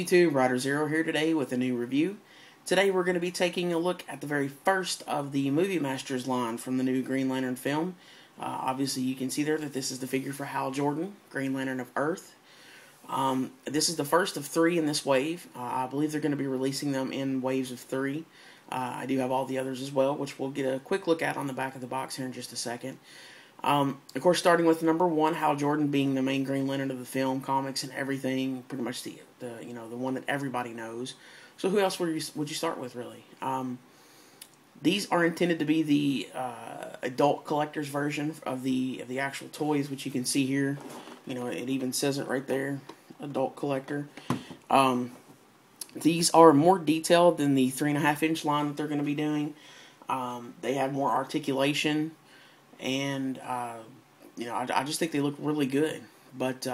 YouTube? Rider Zero here today with a new review. Today we're going to be taking a look at the very first of the Movie Masters line from the new Green Lantern film. Obviously you can see there that this is the figure for Hal Jordan, Green Lantern of Earth. This is the first of three in this wave. I believe they're going to be releasing them in waves of three. I do have all the others as well, which we'll get a quick look at on the back of the box here in just a second. Of course, starting with number one, Hal Jordan being the main Green Lantern of the film, comics, and everything, pretty much the one that everybody knows. So who else would you start with, really? These are intended to be the adult collector's version of the actual toys, which you can see here. You know, it even says it right there, adult collector. These are more detailed than the 3.5-inch line that they're going to be doing. They have more articulation. And, I just think they look really good. But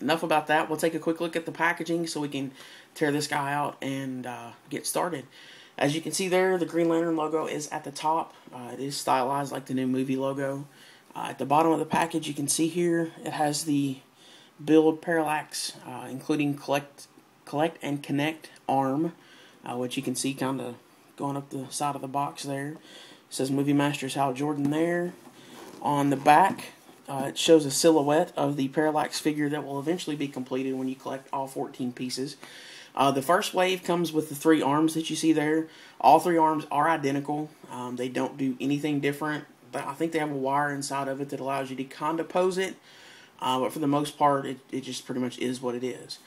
enough about that. We'll take a quick look at the packaging so we can tear this guy out and get started. As you can see there, the Green Lantern logo is at the top. It is stylized like the new movie logo. At the bottom of the package, you can see here, it has the Build Parallax, including Collect and Connect arm, which you can see kind of going up the side of the box there. It says Movie Masters Hal Jordan there. On the back, it shows a silhouette of the Parallax figure that will eventually be completed when you collect all 14 pieces. The first wave comes with the three arms that you see there. All three arms are identical. They don't do anything different, but I think they have a wire inside of it that allows you to kind of pose it. But for the most part, it just pretty much is what it is.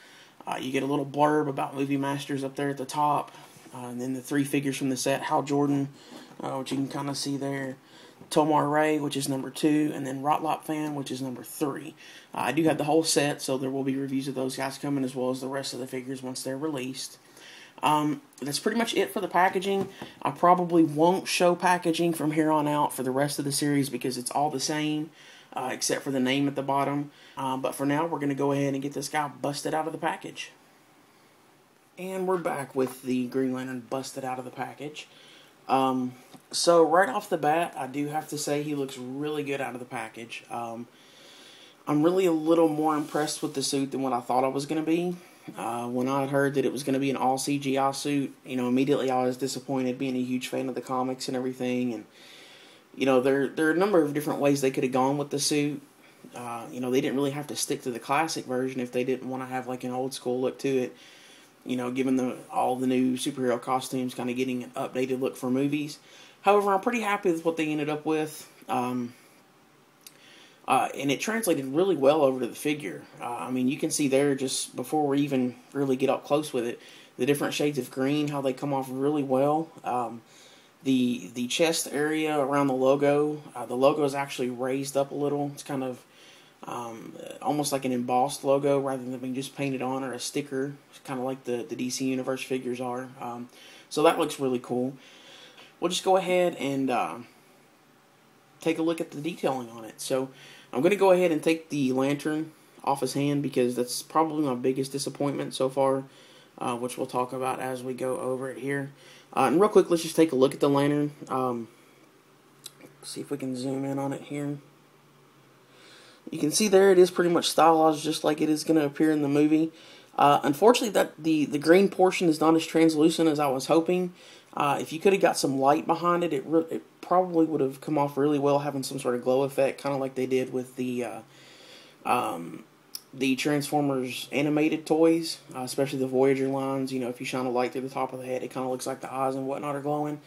You get a little blurb about Movie Masters up there at the top. And then the three figures from the set, Hal Jordan, which you can kind of see there. Tomar Ray, which is number 2, and then Rotlop Fan, which is number 3. I do have the whole set, so there will be reviews of those guys coming, as well as the rest of the figures once they're released. That's pretty much it for the packaging. I probably won't show packaging from here on out for the rest of the series because it's all the same, except for the name at the bottom. But for now, we're going to go ahead and get this guy busted out of the package. And we're back with the Green Lantern busted out of the package. So right off the bat, I do have to say he looks really good out of the package. I'm really a little more impressed with the suit than what I thought I was going to be. When I heard that it was going to be an all CGI suit, immediately I was disappointed, being a huge fan of the comics and everything. And, there are a number of different ways they could have gone with the suit. They didn't really have to stick to the classic version if they didn't want to have like an old school look to it. Given all the new superhero costumes kind of getting an updated look for movies. However, I'm pretty happy with what they ended up with. And it translated really well over to the figure. You can see there, just before we even really get up close with it, the different shades of green, how they come off really well. The chest area around the logo is actually raised up a little. It's kind of almost like an embossed logo rather than being just painted on or a sticker. It's kind of like the DC Universe figures are. So that looks really cool. We'll just go ahead and take a look at the detailing on it. So I'm going to go ahead and take the lantern off his hand because that's probably my biggest disappointment so far, which we'll talk about as we go over it here. And real quick, let's just take a look at the lantern. See if we can zoom in on it here. You can see there it is pretty much stylized just like it is going to appear in the movie. Unfortunately, that the green portion is not as translucent as I was hoping. If you could have got some light behind it, it probably would have come off really well, having some sort of glow effect, kind of like they did with the Transformers animated toys, especially the Voyager lines. If you shine a light through the top of the head, it kind of looks like the eyes and whatnot are glowing.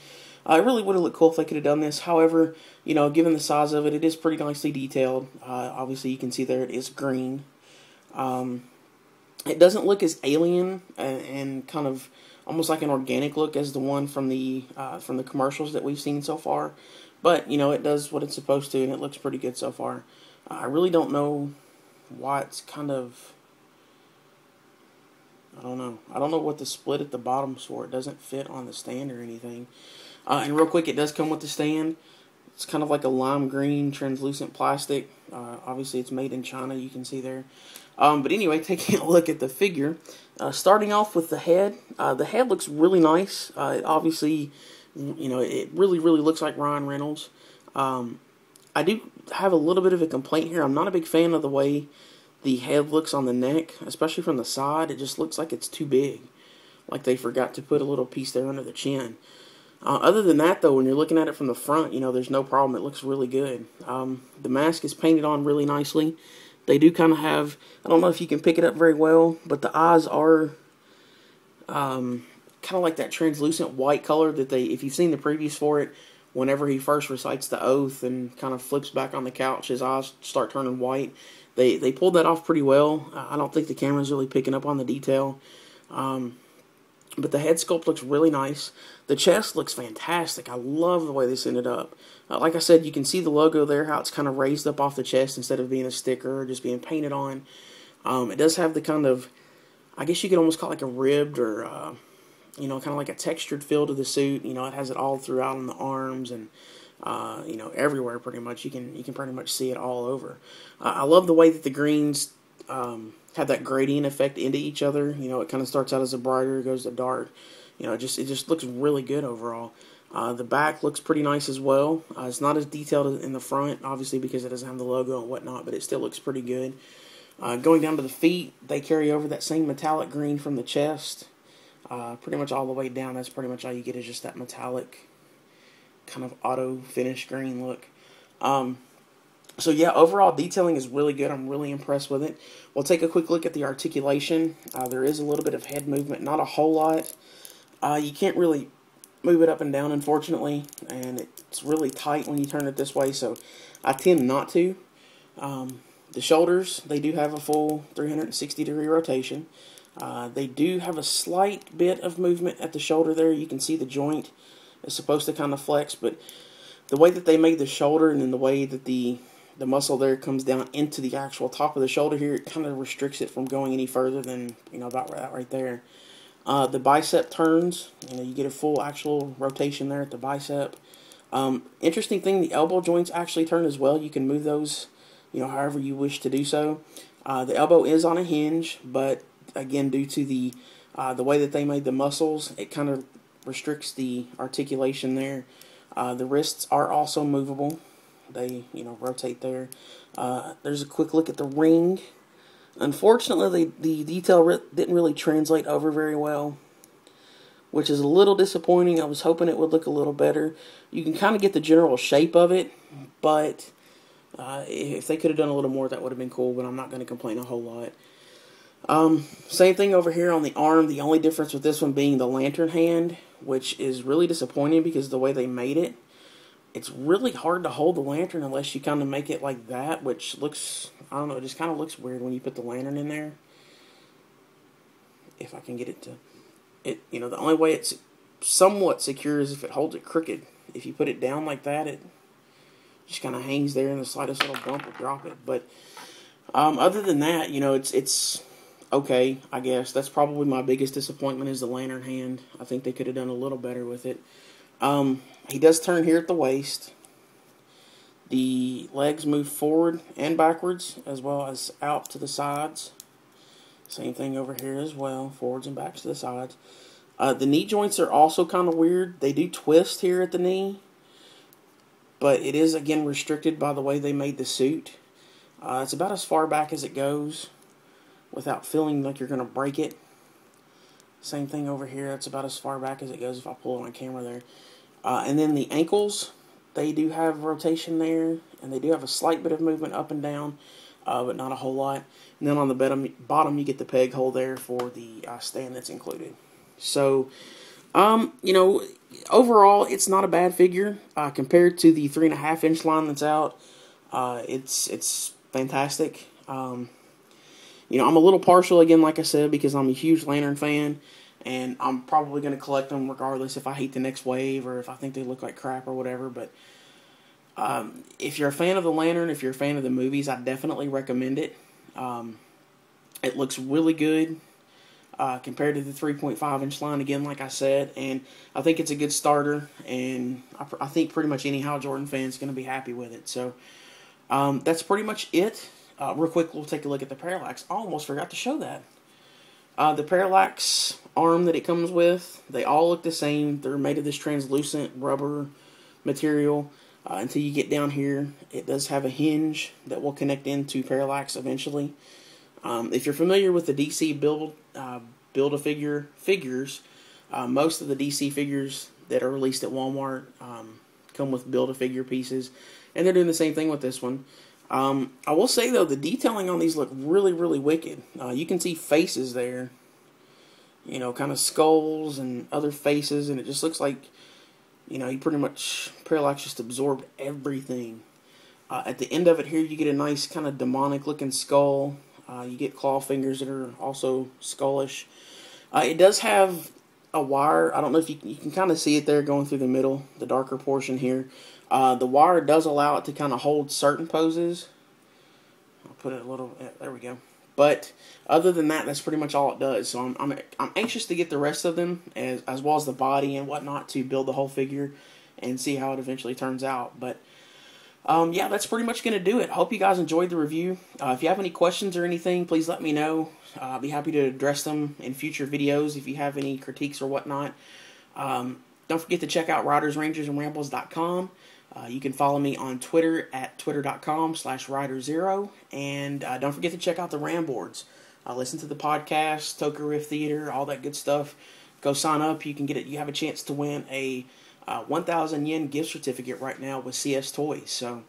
It really would have looked cool if they could have done this. However, given the size of it, it is pretty nicely detailed. Obviously, you can see there it is green. It doesn't look as alien and kind of almost like an organic look as the one from the commercials that we've seen so far. But, it does what it's supposed to, and it looks pretty good so far. I really don't know why it's kind of... I don't know. I don't know what the split at the bottom's for. It doesn't fit on the stand or anything. And real quick, it does come with the stand. It's kind of like a lime green translucent plastic. Obviously, it's made in China, you can see there. But anyway, taking a look at the figure. Starting off with the head. The head looks really nice. Obviously, it really looks like Ryan Reynolds. I do have a little bit of a complaint here. I'm not a big fan of the way the head looks on the neck, especially from the side. It just looks like it's too big, like they forgot to put a little piece there under the chin. Other than that, though, when you're looking at it from the front, there's no problem. It looks really good. The mask is painted on really nicely. They do kind of have, I don't know if you can pick it up very well, but the eyes are kind of like that translucent white color that if you've seen the previews for it, whenever he first recites the oath and kind of flips back on the couch, his eyes start turning white. They pulled that off pretty well. I don't think the camera's really picking up on the detail. But the head sculpt looks really nice. The chest looks fantastic. I love the way this ended up. Like I said, you can see the logo there, how it's kind of raised up off the chest instead of being a sticker or just being painted on. It does have the kind of, I guess you could almost call it like a ribbed or, kind of like a textured feel to the suit. It has it all throughout on the arms and, everywhere pretty much. You can pretty much see it all over. I love the way that the greens have that gradient effect into each other. It kind of starts out as a brighter, goes to dark. It just looks really good overall. The back looks pretty nice as well. It's not as detailed in the front, obviously, because it doesn't have the logo and whatnot, but it still looks pretty good. Going down to the feet, they carry over that same metallic green from the chest, pretty much all the way down. That's pretty much all you get is just that metallic kind of auto finish green look. So yeah, overall detailing is really good. I'm really impressed with it. We'll take a quick look at the articulation. There is a little bit of head movement, not a whole lot. You can't really move it up and down, unfortunately, and it's really tight when you turn it this way, so I tend not to. The shoulders, they do have a full 360-degree rotation. They do have a slight bit of movement at the shoulder there. You can see the joint is supposed to kind of flex, but the way that they made the shoulder and then the way that the muscle there comes down into the actual top of the shoulder here, it kind of restricts it from going any further than, about that right there. The bicep turns, you get a full actual rotation there at the bicep. Interesting thing, the elbow joints actually turn as well. You can move those, however you wish to do so. The elbow is on a hinge, but again, due to the way that they made the muscles, it kind of restricts the articulation there. The wrists are also movable. They, rotate there. There's a quick look at the ring. Unfortunately, the detail didn't really translate over very well, which is a little disappointing. I was hoping it would look a little better. You can kind of get the general shape of it, but if they could have done a little more, that would have been cool, but I'm not going to complain a whole lot. Same thing over here on the arm. The only difference with this one being the lantern hand, which is really disappointing because the way they made it, it's really hard to hold the lantern unless you kind of make it like that, which looks, I don't know, it just kind of looks weird when you put the lantern in there. If I can get it to, the only way it's somewhat secure is if it holds it crooked. If you put it down like that, it just kind of hangs there and the slightest little bump will drop it. But other than that, it's okay, I guess. That's probably my biggest disappointment is the lantern hand. I think they could have done a little better with it. He does turn here at the waist. The legs move forward and backwards, as well as out to the sides. Same thing over here as well, forwards and backs to the sides. The knee joints are also kind of weird. They do twist here at the knee, but it is, again, restricted by the way they made the suit. It's about as far back as it goes without feeling like you're going to break it. Same thing over here. That's about as far back as it goes if I pull it on camera there. And then the ankles, they do have rotation there, and they do have a slight bit of movement up and down, but not a whole lot. And then on the bottom you get the peg hole there for the stand that's included. So, overall, it's not a bad figure. Compared to the 3.5-inch line that's out, it's fantastic. I'm a little partial, again, like I said, because I'm a huge Lantern fan. And I'm probably going to collect them regardless if I hate the next wave or if I think they look like crap or whatever. But if you're a fan of the Lantern, if you're a fan of the movies, I definitely recommend it. It looks really good compared to the 3.5-inch line, again, like I said. And I think it's a good starter. And I think pretty much any Hal Jordan fan is going to be happy with it. So that's pretty much it. Real quick, we'll take a look at the Parallax. I almost forgot to show that. The Parallax arm that it comes with, they all look the same. They're made of this translucent rubber material. Until you get down here, it does have a hinge that will connect into Parallax eventually. If you're familiar with the DC Build-A-Figure figures, most of the DC figures that are released at Walmart come with Build-A-Figure pieces, and they're doing the same thing with this one. I will say, though, the detailing on these look really, really wicked. You can see faces there, you know, kind of skulls and other faces, and it just looks like, you know, he pretty much, Parallax just absorbed everything. At the end of it here, you get a nice kind of demonic-looking skull. You get claw fingers that are also skullish. It does have a wire. I don't know if you can kind of see it there going through the middle, the darker portion here. The wire does allow it to kind of hold certain poses. I'll put it a little, there we go. But other than that, that's pretty much all it does. So I'm anxious to get the rest of them, as well as the body and whatnot, to build the whole figure and see how it eventually turns out. But yeah, that's pretty much going to do it. I hope you guys enjoyed the review. If you have any questions or anything, please let me know. I'll be happy to address them in future videos if you have any critiques or whatnot. Don't forget to check out ridersrangersandrambles.com. You can follow me on Twitter at twitter.com/riderzero. And don't forget to check out the Ram boards. Listen to the podcast, Toka Riff Theater, all that good stuff. Go sign up. You can get it. You have a chance to win a 1,000 yen gift certificate right now with CS Toys. So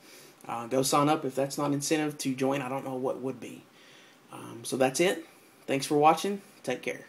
go sign up. If that's not incentive to join, I don't know what would be. So that's it. Thanks for watching. Take care.